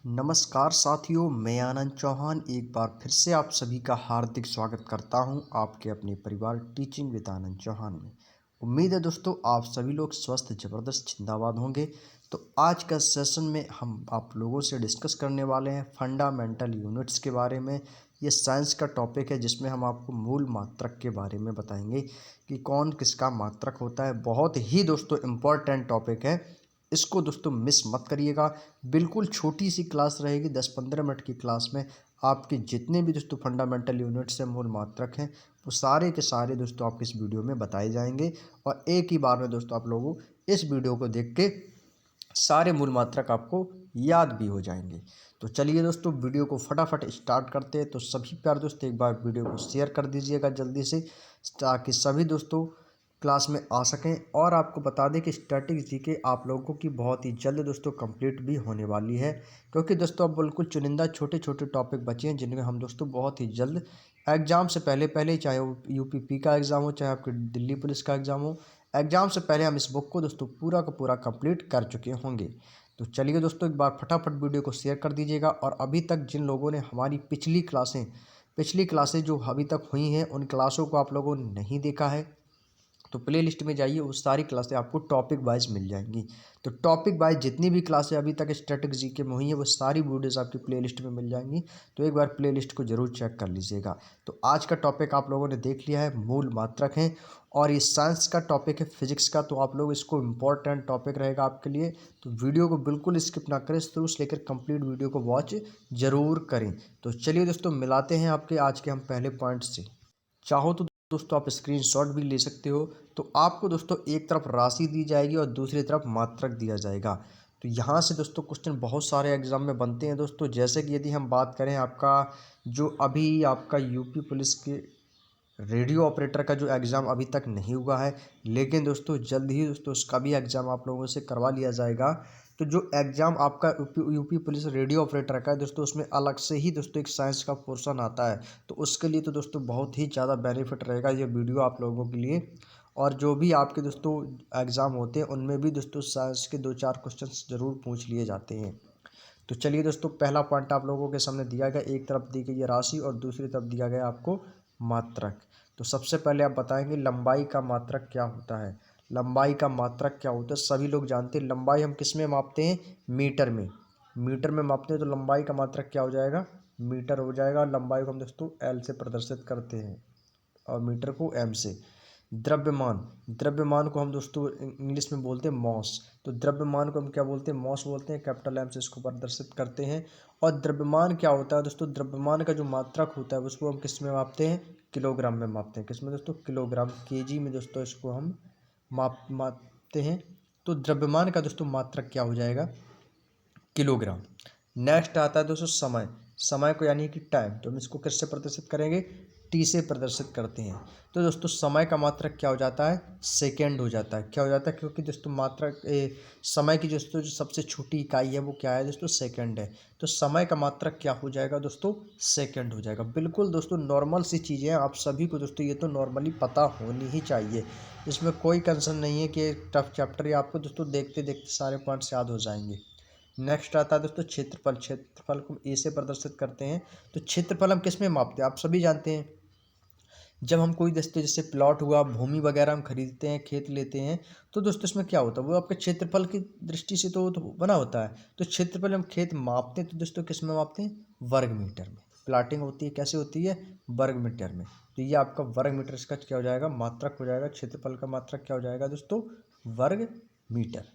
नमस्कार साथियों, मैं आनंद चौहान एक बार फिर से आप सभी का हार्दिक स्वागत करता हूं आपके अपने परिवार टीचिंग विद आनंद चौहान में। उम्मीद है दोस्तों आप सभी लोग स्वस्थ ज़बरदस्त जिंदाबाद होंगे। तो आज का सेशन में हम आप लोगों से डिस्कस करने वाले हैं फंडामेंटल यूनिट्स के बारे में। ये साइंस का टॉपिक है जिसमें हम आपको मूल मात्रक के बारे में बताएंगे कि कौन किसका मात्रक होता है। बहुत ही दोस्तों इम्पोर्टेंट टॉपिक है, इसको दोस्तों मिस मत करिएगा। बिल्कुल छोटी सी क्लास रहेगी, 10-15 मिनट की क्लास में आपके जितने भी दोस्तों फंडामेंटल यूनिट्स हैं, मूल मात्रक हैं, वो सारे के सारे दोस्तों आपके इस वीडियो में बताए जाएंगे। और एक ही बार में दोस्तों आप लोगों इस वीडियो को देख के सारे मूल मात्रक आपको याद भी हो जाएंगे। तो चलिए दोस्तों वीडियो को फटाफट स्टार्ट करते हैं। तो सभी प्यारे दोस्तों एक बार वीडियो को शेयर कर दीजिएगा जल्दी से, ताकि सभी दोस्तों क्लास में आ सकें। और आपको बता दें कि स्टैटिक जीके आप लोगों की बहुत ही जल्द दोस्तों कंप्लीट भी होने वाली है, क्योंकि दोस्तों अब बिल्कुल चुनिंदा छोटे छोटे टॉपिक बचे हैं जिनमें हम दोस्तों बहुत ही जल्द एग्ज़ाम से पहले पहले, चाहे वो यूपीपी का एग्ज़ाम हो, चाहे आपके दिल्ली पुलिस का एग्ज़ाम हो, एग्ज़ाम से पहले हम इस बुक को दोस्तों पूरा का पूरा कंप्लीट कर चुके होंगे। तो चलिए दोस्तों एक बार फटाफट वीडियो को शेयर कर दीजिएगा। और अभी तक जिन लोगों ने हमारी पिछली क्लासें जो अभी तक हुई हैं उन क्लासों को आप लोगों ने नहीं देखा है तो प्ले लिस्ट में जाइए, वो सारी क्लासें आपको टॉपिक वाइज मिल जाएंगी। तो टॉपिक वाइज जितनी भी क्लासें अभी तक स्टैटिक जीके में हुई हैं वो सारी वीडियोस आपकी प्ले लिस्ट में मिल जाएंगी। तो एक बार प्ले लिस्ट को जरूर चेक कर लीजिएगा। तो आज का टॉपिक आप लोगों ने देख लिया है, मूल मात्रक हैं। और ये साइंस का टॉपिक है, फिजिक्स का, तो आप लोग इसको इम्पोर्टेंट टॉपिक रहेगा आपके लिए। तो वीडियो को बिल्कुल स्किप ना करें, शुरू से लेकर कंप्लीट वीडियो को वॉच जरूर करें। तो चलिए दोस्तों मिलाते हैं आपके आज के हम पहले पॉइंट से। चाहो तो दोस्तों आप स्क्रीनशॉट भी ले सकते हो। तो आपको दोस्तों एक तरफ राशि दी जाएगी और दूसरी तरफ मात्रक दिया जाएगा। तो यहाँ से दोस्तों क्वेश्चन बहुत सारे एग्जाम में बनते हैं दोस्तों। जैसे कि यदि हम बात करें आपका जो अभी आपका यूपी पुलिस के रेडियो ऑपरेटर का जो एग्ज़ाम अभी तक नहीं हुआ है, लेकिन दोस्तों जल्द ही दोस्तों उसका भी एग्ज़ाम आप लोगों से करवा लिया जाएगा। तो जो एग्ज़ाम आपका यूपी पुलिस रेडियो ऑपरेटर का है दोस्तों, उसमें अलग से ही दोस्तों एक साइंस का पोर्शन आता है। तो उसके लिए तो दोस्तों बहुत ही ज़्यादा बेनिफिट रहेगा ये वीडियो आप लोगों के लिए। और जो भी आपके दोस्तों एग्ज़ाम होते हैं उनमें भी दोस्तों साइंस के 2-4 क्वेश्चन ज़रूर पूछ लिए जाते हैं। तो चलिए दोस्तों पहला पॉइंट आप लोगों के सामने दिया गया, एक तरफ दी गई है राशि और दूसरी तरफ दिया गया आपको मात्रक। तो सबसे पहले आप बताएंगे लंबाई का मात्रक क्या होता है। लंबाई का मात्रक क्या होता है सभी लोग जानते हैं। लंबाई हम किस में मापते हैं? मीटर में। मीटर में मापते हैं तो लंबाई का मात्रक क्या हो जाएगा? मीटर हो जाएगा। लंबाई को हम दोस्तों एल से प्रदर्शित करते हैं और मीटर को एम से। द्रव्यमान, द्रव्यमान को हम दोस्तों इंग्लिश में बोलते हैं मॉस। तो द्रव्यमान को हम क्या बोलते हैं? मॉस बोलते हैं। कैपिटल एम से इसको प्रदर्शित करते हैं। और द्रव्यमान क्या होता है दोस्तों? द्रव्यमान का जो मात्रक होता है उसको हम किस में मापते हैं? किलोग्राम में मापते हैं। किस में दोस्तों? किलोग्राम, केजी में दोस्तों इसको हम मापते हैं। तो द्रव्यमान का दोस्तों मात्रक क्या हो जाएगा? किलोग्राम। नेक्स्ट आता है दोस्तों समय। समय को यानी कि टाइम, तो हम इसको किससे प्रदर्शित करेंगे? टी से प्रदर्शित करते हैं। तो दोस्तों समय का मात्रक क्या हो जाता है? सेकेंड हो जाता है। क्या हो जाता है? क्योंकि दोस्तों मात्रक समय की दोस्तों जो सबसे छोटी इकाई है वो क्या है दोस्तों? सेकेंड है। तो समय का मात्रक क्या हो जाएगा दोस्तों? सेकेंड हो जाएगा। बिल्कुल दोस्तों नॉर्मल सी चीज़ें हैं, आप सभी को दोस्तों ये तो नॉर्मली पता होनी ही चाहिए। इसमें कोई कंसर्न नहीं है कि टफ चैप्टर है, आपको दोस्तों देखते देखते सारे पॉइंट्स याद हो जाएंगे। नेक्स्ट आता है दोस्तों क्षेत्रफल। क्षेत्रफल को ए से प्रदर्शित करते हैं। तो क्षेत्रफल हम किस में मापते हैं? आप सभी जानते हैं, जब हम कोई दोस्तों जैसे प्लॉट हुआ, भूमि वगैरह हम खरीदते हैं, खेत लेते हैं, तो दोस्तों इसमें क्या होता है? वो आपके क्षेत्रफल की दृष्टि से तो बना होता है। तो क्षेत्रफल हम खेत मापते हैं तो दोस्तों किस में मापते हैं? वर्ग मीटर में। प्लाटिंग होती है, कैसे होती है? वर्ग मीटर में। तो ये आपका वर्ग मीटर इसका क्या हो जाएगा? मात्रक हो जाएगा। क्षेत्रफल का मात्रक क्या हो जाएगा दोस्तों? वर्ग मीटर।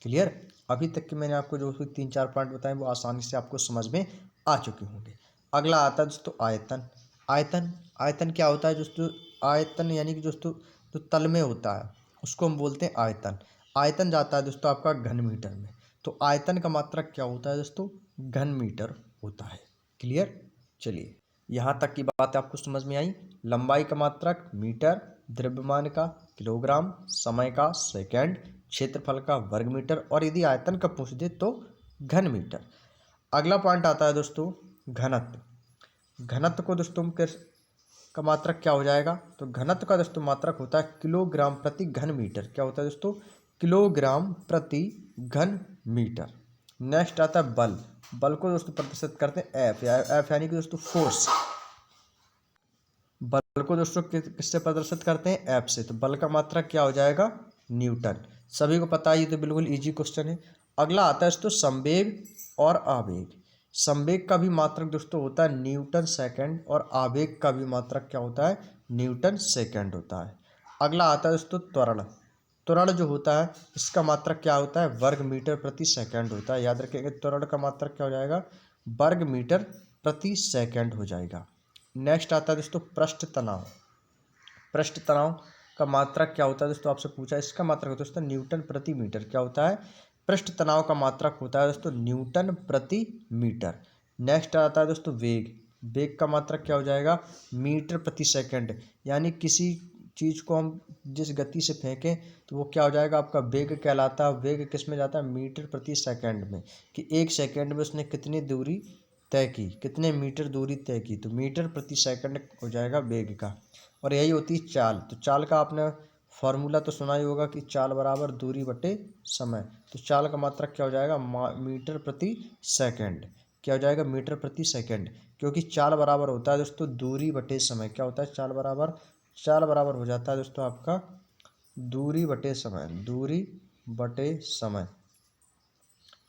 क्लियर? अभी तक के मैंने आपको जो 3-4 पॉइंट बताए वो आसानी से आपको समझ में आ चुके होंगे। अगला आता है दोस्तों आयतन। आयतन, आयतन क्या होता है दोस्तों? आयतन यानी कि दोस्तों जो तल में होता है उसको हम बोलते हैं आयतन। आयतन जाता है दोस्तों आपका घन मीटर में। तो आयतन का मात्रक क्या होता है दोस्तों? घन मीटर होता है। क्लियर? चलिए यहाँ तक की बात आपको समझ में आई। लंबाई का मात्रक मीटर, द्रव्यमान का किलोग्राम, समय का सेकंड, क्षेत्रफल का वर्ग मीटर, और यदि आयतन का पूछ दे तो घन मीटर। अगला पॉइंट आता है दोस्तों घनत्व। घनत्व को दोस्तों का मात्रक क्या हो जाएगा? तो घनत्व का दोस्तों मात्रक होता है किलोग्राम प्रति घन मीटर। क्या होता है दोस्तों? किलोग्राम प्रति घन मीटर। नेक्स्ट आता है बल। बल को दोस्तों प्रदर्शित करते हैं एफ, एफ यानी कि दोस्तों फोर्स। बल को दोस्तों किससे प्रदर्शित करते हैं? एफ से। तो बल का मात्रक क्या हो जाएगा? न्यूटन। सभी को पता है, ये तो बिल्कुल इजी क्वेश्चन है। अगला आता है दोस्तों संवेग और आवेग। संवेग का भी मात्रक दोस्तों होता है न्यूटन सेकंड, और आवेग का भी मात्रक क्या होता है? न्यूटन सेकंड होता है। अगला आता है दोस्तों त्वरण। त्वरण जो होता है इसका मात्रक क्या होता है? वर्ग मीटर प्रति सेकंड होता है। याद रखेंगे त्वरण का मात्रक क्या हो जाएगा? वर्ग मीटर प्रति सेकंड हो जाएगा। नेक्स्ट आता है दोस्तों पृष्ठ तनाव। पृष्ठ तनाव का मात्रक क्या होता है दोस्तों? आपसे पूछा, इसका मात्रक होता है दोस्तों न्यूटन प्रति मीटर। क्या होता है? पृष्ठ तनाव का मात्रक होता है दोस्तों न्यूटन प्रति मीटर। नेक्स्ट आता है दोस्तों वेग। वेग का मात्रक क्या हो जाएगा? मीटर प्रति सेकंड। यानी किसी चीज़ को हम जिस गति से फेंकें तो वो क्या हो जाएगा? आपका वेग कहलाता है। वेग किस में जाता है? मीटर प्रति सेकंड में, कि एक सेकंड में उसने कितनी दूरी तय की, कितने मीटर दूरी तय की। तो मीटर प्रति सेकंड हो जाएगा वेग का। और यही होती है चाल। तो चाल का आपने फॉर्मूला तो सुना ही होगा कि चाल बराबर दूरी बटे समय। तो चाल का मात्रक क्या हो जाएगा? मीटर प्रति सेकंड। क्या हो जाएगा? मीटर प्रति सेकंड। क्योंकि चाल बराबर होता है दोस्तों दूरी बटे समय। क्या होता है? चाल बराबर हो जाता है दोस्तों आपका दूरी बटे समय। दूरी बटे समय।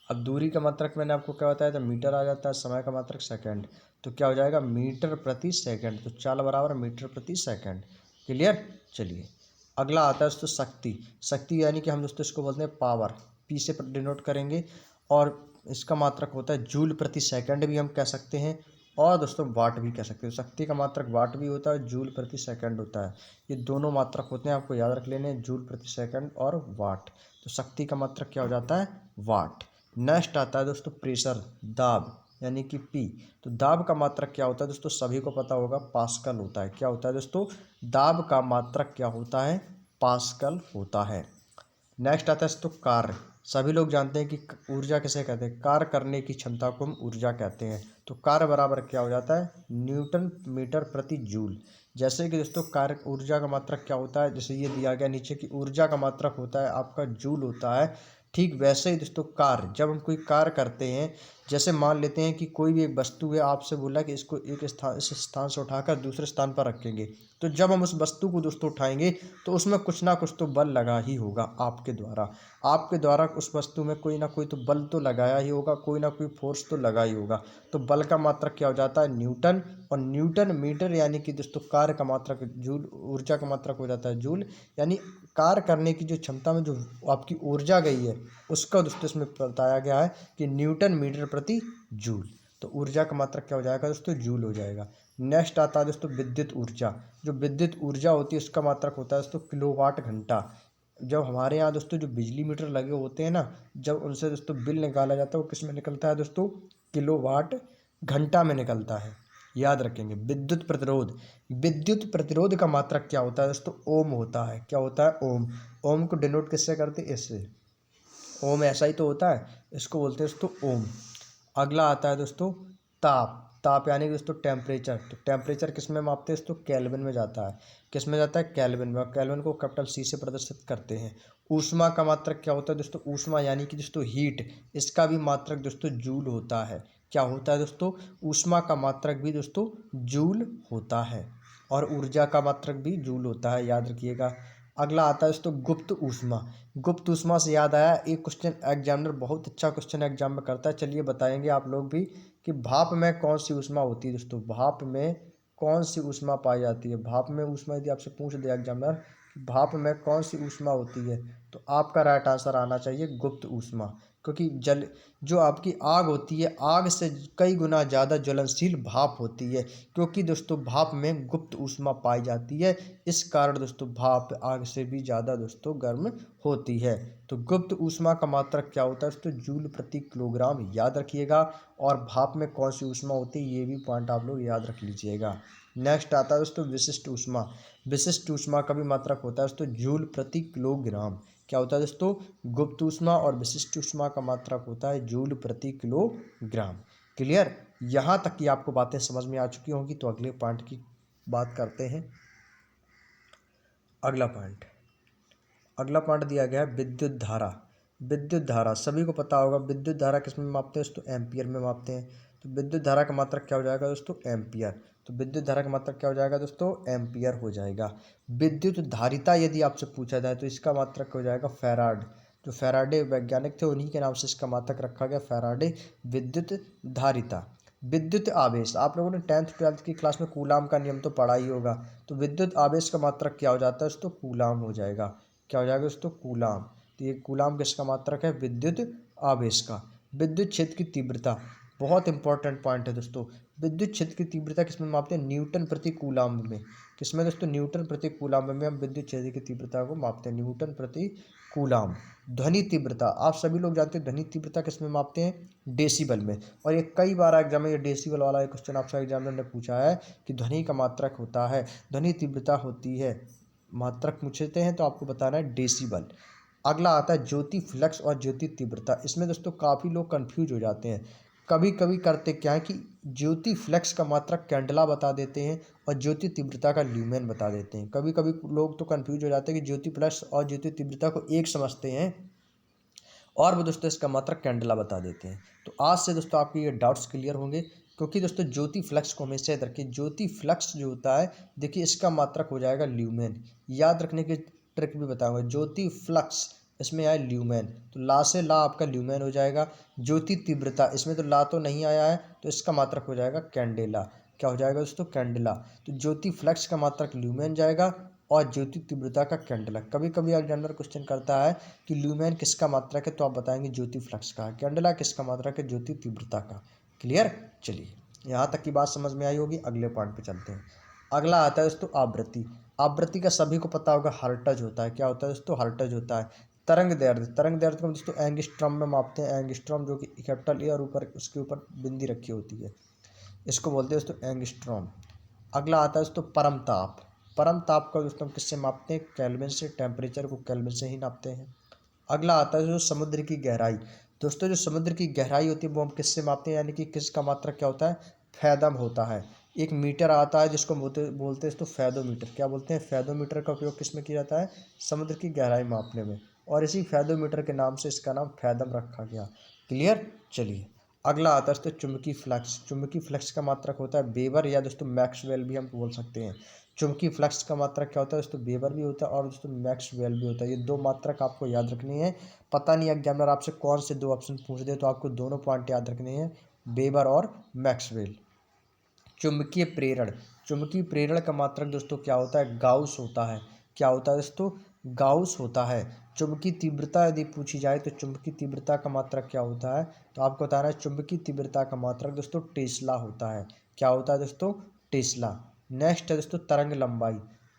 अब दूरी का मात्रक मैंने आपको क्या बताया था? मीटर आ जाता है। समय का मात्रक सेकंड। तो क्या हो जाएगा? मीटर प्रति सेकंड। तो चाल बराबर मीटर प्रति सेकंड। क्लियर? चलिए अगला आता है दोस्तों शक्ति। शक्ति यानी कि हम दोस्तों इसको बोलते हैं पावर, पी से डिनोट करेंगे। और इसका मात्रक होता है जूल प्रति सेकंड भी हम कह सकते हैं, और दोस्तों वाट भी कह सकते हैं। शक्ति का मात्रक वाट भी होता है, जूल प्रति सेकंड होता है। ये दोनों मात्रक होते हैं, आपको याद रख लेने हैं, जूल प्रति सेकंड और वाट। तो शक्ति का मात्रक क्या हो जाता है? वाट। नेक्स्ट आता है दोस्तों प्रेशर, दाब यानी कि पी। तो दाब का मात्रक क्या होता है दोस्तों? सभी को पता होगा, पास्कल होता है। क्या होता है दोस्तों? दाब का मात्रक क्या होता है? पास्कल होता है। नेक्स्ट आता है दोस्तों कार्य। सभी लोग जानते हैं कि ऊर्जा किसे कहते हैं? कार्य करने की क्षमता को हम ऊर्जा कहते हैं। तो कार्य बराबर क्या हो जाता है? न्यूटन मीटर प्रति जूल। जैसे कि दोस्तों कार्य ऊर्जा का मात्रक क्या होता है? जैसे ये दिया गया नीचे की ऊर्जा का मात्रक होता है आपका जूल होता है। ठीक वैसे ही दोस्तों कार्य, जब हम कोई कार्य करते हैं, जैसे मान लेते हैं कि कोई भी एक वस्तु है, आपसे बोला कि इसको एक स्थान इस स्थान से उठाकर दूसरे स्थान पर रखेंगे। तो जब हम उस वस्तु को दोस्तों उठाएंगे तो उसमें कुछ ना कुछ तो बल लगा ही होगा आपके द्वारा उस वस्तु में कोई ना कोई तो बल तो लगाया ही होगा, कोई ना कोई फोर्स तो लगा ही होगा। तो बल का मात्रक क्या हो जाता है? न्यूटन। और न्यूटन मीटर यानी कि दोस्तों कार्य का मात्रक जूल, ऊर्जा का मात्रक हो जाता है जूल। यानी कार्य करने की जो क्षमता में जो आपकी ऊर्जा गई है उसका दोस्तों इसमें बताया गया है कि न्यूटन मीटर प्रति जूल। तो ऊर्जा का मात्रक क्या हो जाएगा दोस्तों? जूल हो जाएगा। नेक्स्ट आता है दोस्तों विद्युत ऊर्जा। जो विद्युत ऊर्जा होती है उसका मात्रक होता है दोस्तों किलोवाट घंटा। जब हमारे यहाँ दोस्तों जो बिजली मीटर लगे होते हैं ना, जब उनसे दोस्तों बिल निकाला जाता है वो किस में निकलता है दोस्तों? किलोवाट घंटा में निकलता है। याद रखेंगे। विद्युत प्रतिरोध। विद्युत प्रतिरोध का मात्रक क्या होता है दोस्तों? ओम होता है। क्या होता है? ओम। ओम को डिनोट किससे करते हैं? इससे। ओम ऐसा ही तो होता है, इसको बोलते हैं दोस्तों ओम। अगला आता है दोस्तों ताप। ताप यानी कि दोस्तों टेम्परेचर। तो टेम्परेचर किस में मापते हैं दोस्तों? केल्विन में जाता है। किस में जाता है? केल्विन में। केल्विन को कैपिटल सी से प्रदर्शित करते हैं। ऊष्मा का मात्रक क्या होता है दोस्तों? ऊष्मा यानी कि दोस्तों हीट, इसका भी मात्रक दोस्तों जूल होता है। क्या होता है दोस्तों? ऊष्मा का मात्रक भी दोस्तों जूल होता है। और ऊर्जा का मात्रक भी जूल होता है, याद रखिएगा। अगला आता है दोस्तों गुप्त ऊष्मा। गुप्त ऊष्मा से याद आया, एक क्वेश्चन एग्जामिनर बहुत अच्छा क्वेश्चन एग्जाम में करता है, चलिए बताएंगे आप लोग भी कि भाप में कौन सी ऊष्मा होती है दोस्तों? भाप में कौन सी ऊष्मा पाई जाती है? भाप में ऊष्मा यदि आपसे पूछ दिया एग्जामिनर कि भाप में कौन सी ऊष्मा होती है, तो आपका राइट आंसर आना चाहिए गुप्त ऊष्मा। क्योंकि जल जो आपकी आग होती है, आग से कई गुना ज़्यादा ज्वलनशील भाप होती है, क्योंकि दोस्तों भाप में गुप्त ऊष्मा पाई जाती है। इस कारण दोस्तों भाप आग से भी ज़्यादा दोस्तों गर्म होती है। तो गुप्त ऊष्मा का मात्रक क्या होता है दोस्तों? जूल प्रति किलोग्राम। याद रखिएगा। और भाप में कौन सी ऊष्मा होती है ये भी पॉइंट आप लोग याद रख लीजिएगा। नेक्स्ट आता है दोस्तों विशिष्ट ऊष्मा। विशिष्ट ऊष्मा का भी मात्रक होता है दोस्तों जूल प्रति किलोग्राम। क्या होता है दोस्तों? गुप्त ऊष्मा और विशिष्ट ऊष्मा का मात्रक होता है जूल प्रति किलोग्राम। क्लियर? यहाँ तक की आपको बातें समझ में आ चुकी होंगी। तो अगले पॉइंट की बात करते हैं। अगला पॉइंट दिया गया है विद्युत धारा। विद्युत धारा सभी को पता होगा, विद्युत धारा किस में मापते हैं दोस्तों? एम्पियर में मापते हैं। तो विद्युत धारा का मात्रक क्या हो जाएगा दोस्तों? एम्पियर। तो विद्युत धारा का मात्रक क्या हो जाएगा दोस्तों? एम्पियर हो जाएगा। विद्युत धारिता यदि आपसे पूछा जाए तो इसका मात्रक हो जाएगा फैराड। जो फैराडे वैज्ञानिक थे उन्हीं के नाम से इसका मात्रक रखा गया, फैराडे विद्युत धारिता। विद्युत आवेश, आप लोगों ने 10th 12th की क्लास में कूलाम का नियम तो पढ़ा ही होगा। तो विद्युत आवेश का मात्रक क्या हो जाता है दोस्तों? कूलाम हो जाएगा। क्या हो जाएगा दोस्तों? कूलाम। तो ये कूलाम किसका मात्रक है? विद्युत आवेश का। विद्युत क्षेत्र की तीव्रता बहुत इंपॉर्टेंट पॉइंट है दोस्तों। विद्युत क्षेत्र की तीव्रता किसमें मापते हैं? न्यूटन प्रति कूलाम्ब में। किसमें दोस्तों? न्यूटन प्रति कूलाम्ब में हम विद्युत क्षेत्र की तीव्रता को मापते हैं, न्यूटन प्रति कूलाम्ब। ध्वनि तीव्रता, आप सभी लोग जानते हैं ध्वनि तीव्रता किसमें मापते हैं? डेसिबल में। और ये कई बार एग्जाम में ये डेसिबल वाला एक क्वेश्चन आपसे एग्जामिनर ने पूछा है कि ध्वनि का मात्रक होता है, ध्वनि तीव्रता होती है, मात्रक पूछते हैं तो आपको बताना है डेसिबल। अगला आता है ज्योति फ्लक्स और ज्योति तीव्रता। इसमें दोस्तों काफ़ी लोग कंफ्यूज हो जाते हैं। कभी कभी करते क्या है कि ज्योति फ्लक्स का मात्रक कैंडला बता देते हैं और ज्योति तीव्रता का ल्यूमेन बता देते हैं। कभी कभी लोग तो कंफ्यूज हो जाते हैं कि ज्योति फ्लक्स और ज्योति तीव्रता को एक समझते हैं और वो दोस्तों इसका मात्रक कैंडला बता देते हैं। तो आज से दोस्तों आपके ये डाउट्स क्लियर होंगे, क्योंकि दोस्तों ज्योति फ्लक्स को हमेशा याद रखिए। ज्योति फ्लक्स जो होता है, देखिए इसका मात्रक हो जाएगा ल्यूमेन। याद रखने की ट्रिक भी बताऊंगा। ज्योति फ्लक्स इसमें आया ल्यूमेन, तो ला से ला आपका ल्यूमेन हो जाएगा। ज्योति तीव्रता, इसमें तो ला तो नहीं आया है, तो इसका मात्रक हो जाएगा कैंडेला। क्या हो जाएगा दोस्तों? कैंडेला। तो ज्योति फ्लक्स का मात्रक ल्यूमेन जाएगा और ज्योति तीव्रता का कैंडेला। कभी कभी एग्जामिनर क्वेश्चन करता है कि ल्यूमेन किसका मात्रक है, तो आप बताएंगे ज्योति फ्लक्स का है। कैंडेला किसका मात्रक है? ज्योति तीव्रता का। क्लियर? चलिए, यहाँ तक की बात समझ में आई होगी। अगले पॉइंट पे चलते हैं। अगला आता है दोस्तों आवृत्ति। आवृत्ति का सभी को पता होगा, हर्ट्ज होता है। क्या होता है दोस्तों? हर्ट्ज होता है। तरंग दैर्ध्य, तरंग दैर्ध्य को दोस्तों एंगस्ट्रॉम में मापते हैं। एंगस्ट्रॉम जो कि कैपिटल ए और ऊपर उसके ऊपर बिंदी रखी होती है, इसको बोलते हैं दोस्तों एंगस्ट्रॉम। अगला आता है दोस्तों परम ताप। परम ताप का दोस्तों हम किससे मापते हैं? केल्विन से। टेम्परेचर को केल्विन से ही नापते हैं। अगला आता है जो समुद्र की गहराई। दोस्तों जो समुद्र की गहराई होती है वो हम किससे मापते हैं, यानी कि किसका मात्रक क्या होता है? फैदम होता है। एक मीटर आता है जिसको बोलते हैं तो फैदोमीटर। क्या बोलते हैं? फैदोमीटर का उपयोग किसमें किया जाता है? समुद्र की गहराई मापने में। और इसी फैदोमीटर के नाम से इसका नाम फैदम रखा गया। क्लियर? चलिए, अगला आता है दोस्तों चुंबकीय फ्लक्स। चुंबकीय फ्लक्स का मात्रक होता है वेबर, या दोस्तों मैक्सवेल भी हम बोल सकते हैं। चुंबकीय फ्लक्स का मात्रक क्या होता है दोस्तों? वेबर भी होता है और दोस्तों मैक्सवेल भी होता है। ये दो मात्रक आपको याद रखनी है। पता नहीं एग्जामिनर आपसे कौन से दो ऑप्शन पूछ दे, तो आपको दोनों पॉइंट याद रखने हैं, वेबर और मैक्सवेल। चुंबकीय प्रेरण, चुंबकीय प्रेरण का मात्रक दोस्तों क्या होता है? गाउस होता है। क्या होता है दोस्तों? गाउस होता है। चुंबकीय तीव्रता यदि पूछी जाए तो चुंबकीय तीव्रता का मात्रक क्या होता है, तो आपको बताना है चुंबकीय तीव्रता का मात्रक दोस्तों टेस्ला होता है। क्या होता है दोस्तों? टेस्ला। नेक्स्ट है दोस्तों तरंग लंबाई।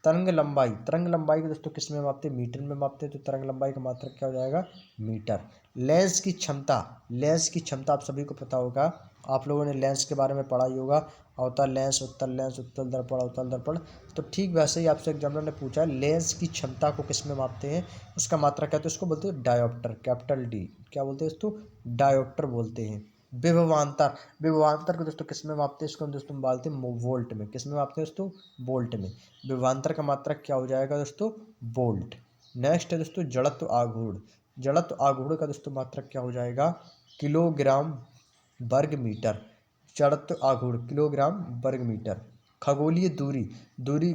तरंग लंबाई, तरंग लंबाई को दोस्तों किस में मापते हैं? मीटर में मापते हैं। तो तरंग लंबाई का मात्रक क्या हो जाएगा? मीटर। लेंस की क्षमता, लेंस की क्षमता आप सभी को पता होगा, आप लोगों ने लेंस के बारे में पढ़ा ही होगा। अवतल लेंस, उत्तल दर्पण, अवतल दर्पण। तो ठीक वैसे ही आपसे एग्जामिनर ने पूछा है लेंस की क्षमता को किस में मापते हैं, उसका मात्रक क्या है, तो इसको बोलते हैं डायोप्टर, कैपिटल डी। क्या बोलते हैं इसको? डायोप्टर बोलते हैं। विभवांतर, विभवांतर को दोस्तों किस में मापते हैं? इसको हम दोस्तों मापते हैं वोल्ट में। किस में मापते हैं दोस्तों? वोल्ट में। विभवांतर का मात्रक क्या हो जाएगा दोस्तों? वोल्ट। नेक्स्ट है दोस्तों जड़त्व आघूर्ण। जड़त्व आघूर्ण का दोस्तों मात्रक क्या हो जाएगा? किलोग्राम वर्ग मीटर। जड़त्व आघूर्ण किलोग्राम वर्ग मीटर। खगोलीय दूरी, दूरी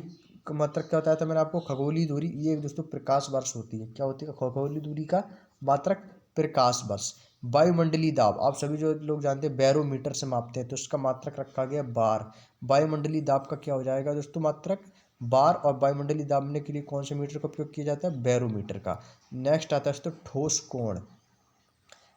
का मात्रक क्या बताया था मैंने आपको? खगोलीय दूरी ये दोस्तों प्रकाश वर्ष होती है। क्या होती है खगोलीय दूरी का मात्रक? प्रकाश वर्ष। वायुमंडलीय दाब, आप सभी जो लोग जानते हैं बैरोमीटर से मापते हैं, तो उसका मात्रक रखा गया बार। वायुमंडलीय दाब का क्या हो जाएगा दोस्तों मात्रक? बार। और वायुमंडलीय दाबने के लिए कौन से मीटर का उपयोग किया जाता है? बैरोमीटर का। नेक्स्ट आता है दोस्तों ठोस कोण।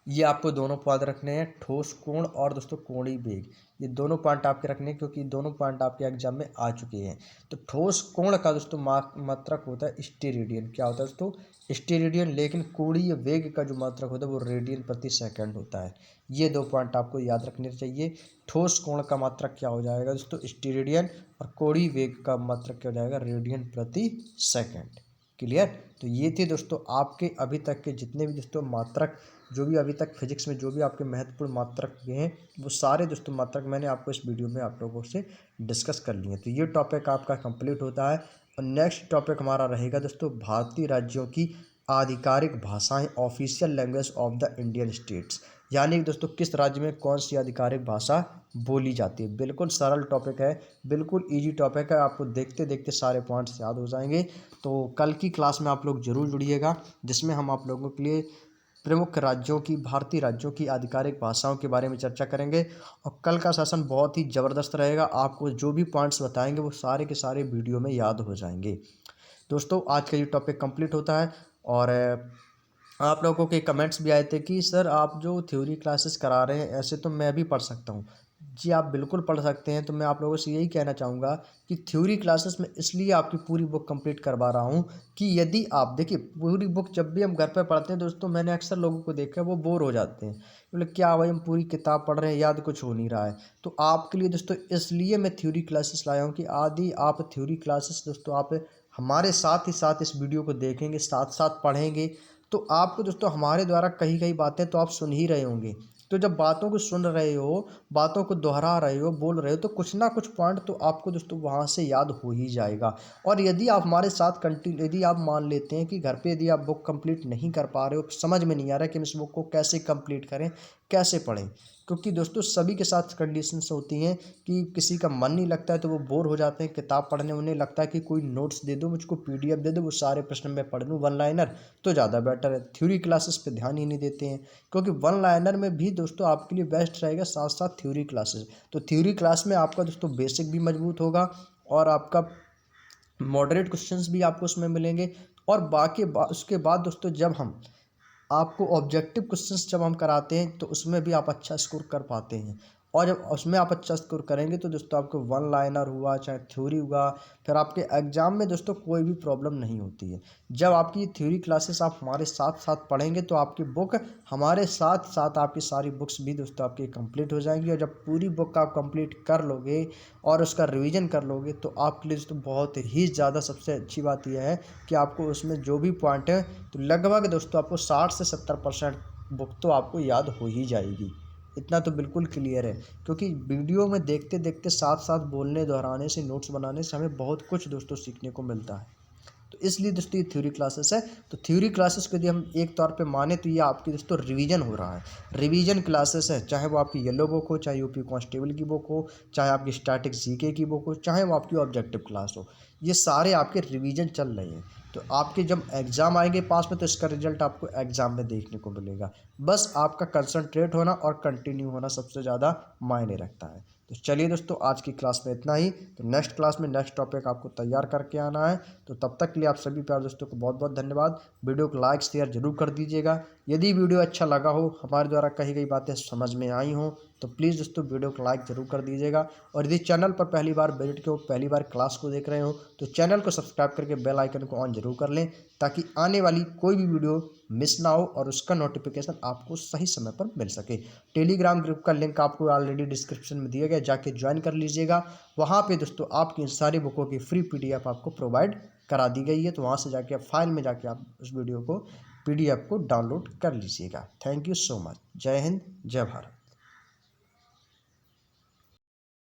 ये आपको दोनों पॉइंट रखने हैं, ठोस कोण और दोस्तों कोणीय वेग। ये दोनों पॉइंट आपके रखने हैं क्योंकि दोनों पॉइंट आपके एग्जाम में आ चुके हैं। तो ठोस कोण का दोस्तों मात्रक होता है स्टेरेडियन। क्या होता है दोस्तों? स्टेरेडियन। लेकिन कोणीय वेग का जो मात्रक होता है वो रेडियन प्रति सेकंड होता है। ये दो पॉइंट आपको याद रखने चाहिए। ठोस कोण का मात्रक क्या हो जाएगा दोस्तों? स्टेरेडियन। और कोणीय वेग का मात्रक क्या हो जाएगा? रेडियन प्रति सेकंड। क्लियर? तो ये थे दोस्तों आपके अभी तक के जितने भी दोस्तों मात्रक, जो भी अभी तक फिजिक्स में जो भी आपके महत्वपूर्ण मात्रक हुए हैं, वो सारे दोस्तों मात्रक मैंने आपको इस वीडियो में आप लोगों से डिस्कस कर लिए। तो ये टॉपिक आपका कंप्लीट होता है और नेक्स्ट टॉपिक हमारा रहेगा दोस्तों भारतीय राज्यों की आधिकारिक भाषाएं, official language of the Indian states. यानी कि दोस्तों किस राज्य में कौन सी आधिकारिक भाषा बोली जाती है। बिल्कुल सरल टॉपिक है, बिल्कुल इजी टॉपिक है, आपको देखते देखते सारे पॉइंट्स याद हो जाएंगे। तो कल की क्लास में आप लोग जरूर जुड़िएगा, जिसमें हम आप लोगों के लिए प्रमुख राज्यों की, भारतीय राज्यों की आधिकारिक भाषाओं के बारे में चर्चा करेंगे। और कल का सेशन बहुत ही ज़बरदस्त रहेगा, आपको जो भी पॉइंट्स बताएंगे वो सारे के सारे वीडियो में याद हो जाएंगे। दोस्तों आज का ये टॉपिक कंप्लीट होता है। और आप लोगों के कमेंट्स भी आए थे कि सर आप जो थ्योरी क्लासेस करा रहे हैं ऐसे तो मैं भी पढ़ सकता हूँ। जी आप बिल्कुल पढ़ सकते हैं। तो मैं आप लोगों से यही कहना चाहूँगा कि थ्योरी क्लासेस में इसलिए आपकी पूरी बुक कंप्लीट करवा रहा हूँ कि यदि आप देखिए पूरी बुक जब भी हम घर पर पढ़ते हैं दोस्तों, मैंने अक्सर लोगों को देखा है वो बोर हो जाते हैं, बोले क्या भाई हम पूरी किताब पढ़ रहे हैं, याद कुछ हो नहीं रहा है। तो आपके लिए दोस्तों इसलिए मैं थ्योरी क्लासेस लाया हूँ कि आदि आप थ्योरी क्लासेस दोस्तों आप हमारे साथ ही साथ इस वीडियो को देखेंगे, साथ साथ पढ़ेंगे, तो आपको दोस्तों हमारे द्वारा कही गई बातें तो आप सुन ही रहे होंगे। तो जब बातों को सुन रहे हो, बातों को दोहरा रहे हो, बोल रहे हो, तो कुछ ना कुछ पॉइंट तो आपको दोस्तों वहाँ से याद हो ही जाएगा। और यदि आप हमारे साथ कंटिन्यू, यदि आप मान लेते हैं कि घर पे यदि आप बुक कंप्लीट नहीं कर पा रहे हो, समझ में नहीं आ रहा है कि हम इस बुक को कैसे कंप्लीट करें, कैसे पढ़ें, क्योंकि दोस्तों सभी के साथ कंडीशंस होती हैं कि किसी का मन नहीं लगता है तो वो बोर हो जाते हैं किताब पढ़ने, उन्हें लगता है कि कोई नोट्स दे दो मुझको, पीडीएफ दे दो, वो सारे प्रश्न मैं पढ़ लूँ वन लाइनर तो ज़्यादा बेटर है। थ्योरी क्लासेस पे ध्यान ही नहीं देते हैं, क्योंकि वन लाइनर में भी दोस्तों आपके लिए बेस्ट रहेगा, साथ साथ थ्योरी क्लासेस। तो थ्योरी क्लास में आपका दोस्तों बेसिक भी मजबूत होगा और आपका मॉडरेट क्वेश्चंस भी आपको उसमें मिलेंगे। और उसके बाद दोस्तों जब हम आपको ऑब्जेक्टिव क्वेश्चंस जब हम कराते हैं तो उसमें भी आप अच्छा स्कोर कर पाते हैं। और जब उसमें आप अच्छा स्कोर करेंगे तो दोस्तों आपको वन लाइनर हुआ चाहे थ्योरी हुआ, फिर आपके एग्जाम में दोस्तों कोई भी प्रॉब्लम नहीं होती है। जब आपकी थ्योरी क्लासेस आप हमारे साथ साथ पढ़ेंगे तो आपकी बुक हमारे साथ साथ आपकी सारी बुक्स भी दोस्तों आपकी कंप्लीट हो जाएंगी। और जब पूरी बुक आप कंप्लीट कर लोगे और उसका रिवीजन कर लोगे तो आपके लिए दोस्तों बहुत ही ज़्यादा सबसे अच्छी बात यह है कि आपको उसमें जो भी पॉइंट है तो लगभग दोस्तों आपको 60 से 70% बुक तो आपको याद हो ही जाएगी। इतना तो बिल्कुल क्लियर है, क्योंकि वीडियो में देखते देखते साथ साथ बोलने, दोहराने से, नोट्स बनाने से हमें बहुत कुछ दोस्तों सीखने को मिलता है। तो इसलिए दोस्तों ये थ्योरी क्लासेस है। तो थ्योरी क्लासेस को यदि हम एक तौर पे माने तो ये आपकी दोस्तों रिवीजन हो रहा है, रिवीजन क्लासेस है। चाहे वो आपकी येलो बुक हो, चाहे यूपी कांस्टेबल की बुक हो, चाहे आपकी स्टैटिक जीके की बुक हो, चाहे वो आपकी ऑब्जेक्टिव क्लास हो, ये सारे आपके रिवीजन चल रहे हैं। तो आपके जब एग्ज़ाम आएंगे पास में तो इसका रिजल्ट आपको एग्ज़ाम में देखने को मिलेगा। बस आपका कंसंट्रेट होना और कंटिन्यू होना सबसे ज़्यादा मायने रखता है। तो चलिए दोस्तों आज की क्लास में इतना ही। तो नेक्स्ट क्लास में नेक्स्ट टॉपिक आपको तैयार करके आना है। तो तब तक के लिए आप सभी प्यारे दोस्तों को बहुत बहुत धन्यवाद। वीडियो को लाइक शेयर जरूर कर दीजिएगा। यदि वीडियो अच्छा लगा हो, हमारे द्वारा कही गई बातें समझ में आई हों, तो प्लीज़ दोस्तों वीडियो को लाइक जरूर कर दीजिएगा। और यदि चैनल पर पहली बार विजिट के हो, पहली बार क्लास को देख रहे हो, तो चैनल को सब्सक्राइब करके बेल आइकन को ऑन जरूर कर लें, ताकि आने वाली कोई भी वीडियो मिस ना हो और उसका नोटिफिकेशन आपको सही समय पर मिल सके। टेलीग्राम ग्रुप का लिंक आपको ऑलरेडी डिस्क्रिप्शन में दिया गया, जाके ज्वाइन कर लीजिएगा। वहाँ पे दोस्तों आपकी सारी बुकों की फ्री पीडीएफ आपको प्रोवाइड करा दी गई है। तो वहाँ से जाके आप फाइल में जाके आप उस वीडियो को, पीडीएफ को डाउनलोड कर लीजिएगा। Thank you so much. जय हिंद, जय भारत।